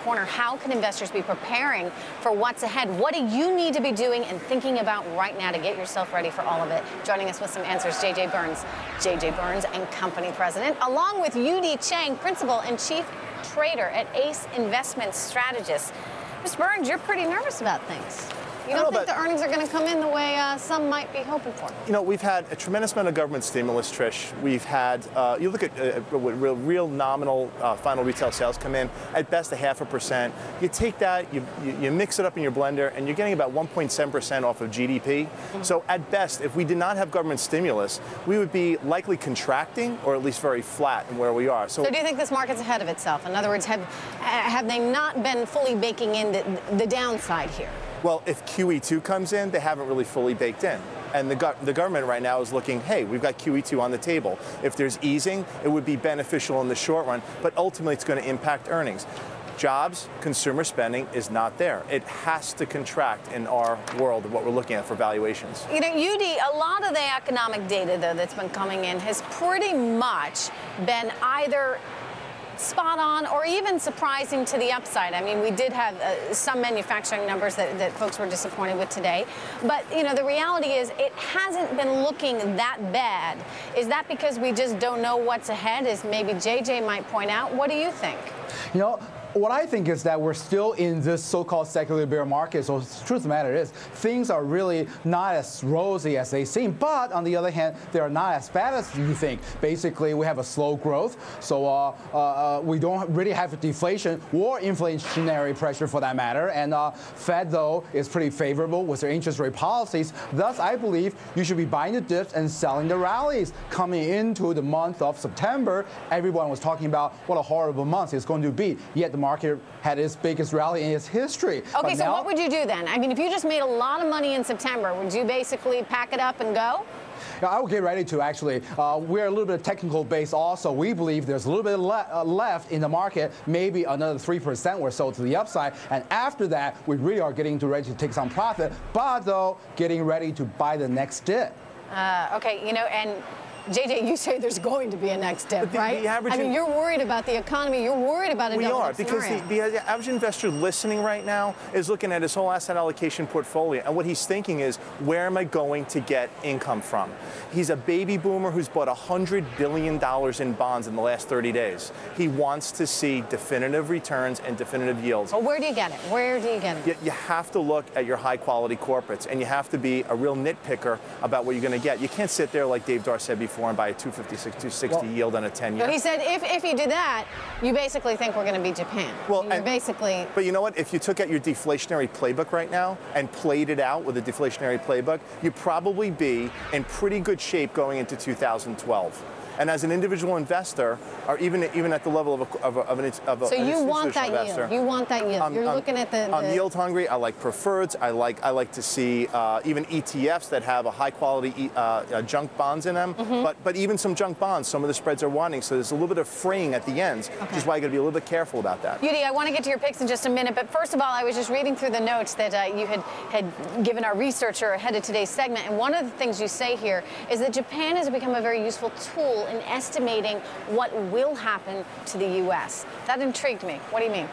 corner. How can investors be preparing for what's ahead? What do you need to be doing and thinking about right now to get yourself ready for all of it? Joining us with some answers, J.J. Burns and Company President, along with Yu-Dee Chang, Principal and Chief Trader at Ace Investment Strategist. Mr. Burns, you're pretty nervous about things. You don't think the earnings are going to come in the way some might be hoping for? You know, we've had a tremendous amount of government stimulus, Trish. We've had, you look at real nominal final retail sales come in, at best 0.5%. You take that, you mix it up in your blender, and you're getting about 1.7% off of GDP. So at best, if we did not have government stimulus, we would be likely contracting or at least very flat in where we are. So do you think this market's ahead of itself? In other words, have they not been fully baking in the downside here? Well, if QE2 comes in, they haven't really fully baked in. And the government right now is looking, hey, we've got QE2 on the table. If there's easing, it would be beneficial in the short run, but ultimately it's going to impact earnings. Jobs, consumer spending is not there. It has to contract in our world of what we're looking at for valuations. You know, Yu-Dee, a lot of the economic data, though, that's been coming in has pretty much been either spot on or even surprising to the upside. I mean, we did have some manufacturing numbers that folks were disappointed with today. But, you know, the reality is it hasn't been looking that bad. Is that because we just don't know what's ahead, as maybe JJ might point out? What do you think? You know, what I think is that we're still in this so-called secular bear market. So the truth of the matter is, things are really not as rosy as they seem. But on the other hand, they are not as bad as you think. Basically, we have a slow growth. So we don't really have deflation or inflationary pressure for that matter. And Fed, though, is pretty favorable with their interest rate policies. Thus, I believe you should be buying the dips and selling the rallies. Coming into the month of September, everyone was talking about what a horrible month it's going to be. Yet the market had its biggest rally in its history. Okay, so what would you do then? I mean, if you just made a lot of money in September, would you basically pack it up and go? I would get ready to, actually. We're a little bit technical based also. We believe there's a little bit left in the market, maybe another 3% or so to the upside. And after that, we really are getting ready to take some profit, but though, getting ready to buy the next dip. Okay, you know, and JJ, you say there's going to be a next dip, right? I mean, you're worried about the economy. You're worried about a We are, because the average investor listening right now is looking at his whole asset allocation portfolio, and what he's thinking is, where am I going to get income from? He's a baby boomer who's bought $100 billion in bonds in the last 30 days. He wants to see definitive returns and definitive yields. Well, where do you get it? Where do you get it? You have to look at your high-quality corporates, and you have to be a real nitpicker about what you're going to get. You can't sit there, like Dave Dar said before, and buy a 256, 260 yield on a 10-year. So he said if you do that, you basically think we're going to be Japan. Well, basically. But you know what? If you took out your deflationary playbook right now and played it out with a deflationary playbook, you'd probably be in pretty good shape going into 2012. And as an individual investor, or even at the level of an institutional investor. So you want that yield. You want that yield. You're looking at the yield hungry. I like preferreds. I like to see even ETFs that have a high quality junk bonds in them. But even some junk bonds, some of the spreads are widening. So there's a little bit of fraying at the ends, which is why you got to be a little bit careful about that. Yu-Dee, I want to get to your picks in just a minute. But first of all, I was just reading through the notes that you had given our researcher ahead of today's segment. And one of the things you say here is that Japan has become a very useful tool in estimating what will happen to the U.S. That intrigued me. What do you mean?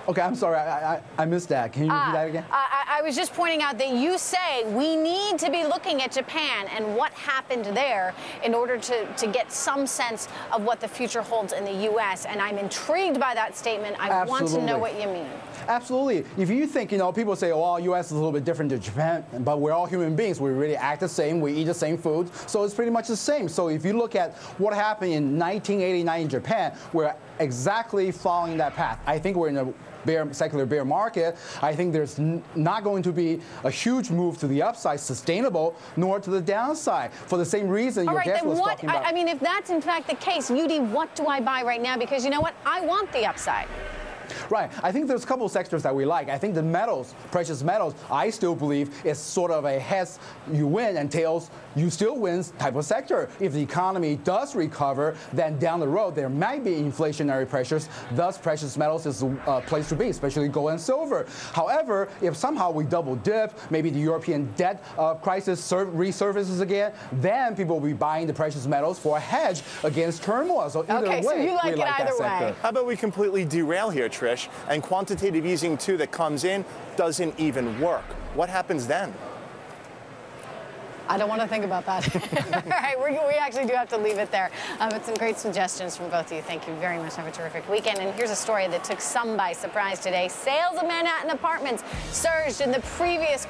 Okay, I'm sorry, I missed that. Can you repeat that again? I was just pointing out that you say we need to be looking at Japan and what happened there in order to get some sense of what the future holds in the U.S. And I'm intrigued by that statement. I want to know what you mean. Absolutely. If you think, you know, people say, oh, U.S. is a little bit different than Japan, but we're all human beings. We really act the same. We eat the same food. So it's pretty much the same. So if you look at what happened in 1989 in Japan, we're exactly following that path. I think we're in a secular bear market. I think there's not going to be a huge move to the upside, sustainable, nor to the downside. For the same reason your guest was talking about. I mean, if that's in fact the case, Yu-Dee, what do I buy right now? Because you know what? I want the upside. Right. I think there's a couple of sectors that we like. I think the metals, precious metals, I still believe is sort of a heads you win and tails you still win type of sector. If the economy does recover, then down the road there might be inflationary pressures. Thus, precious metals is a place to be, especially gold and silver. However, if somehow we double dip, maybe the European debt crisis resurfaces again, then people will be buying the precious metals for a hedge against turmoil. So either way, so you like we like it either way. How about we completely derail here, Trish, and quantitative easing too that comes in doesn't even work. What happens then? I don't want to think about that. All right, we actually do have to leave it there. But some great suggestions from both of you. Thank you very much. Have a terrific weekend. And here's a story that took some by surprise today. Sales of Manhattan apartments surged in the previous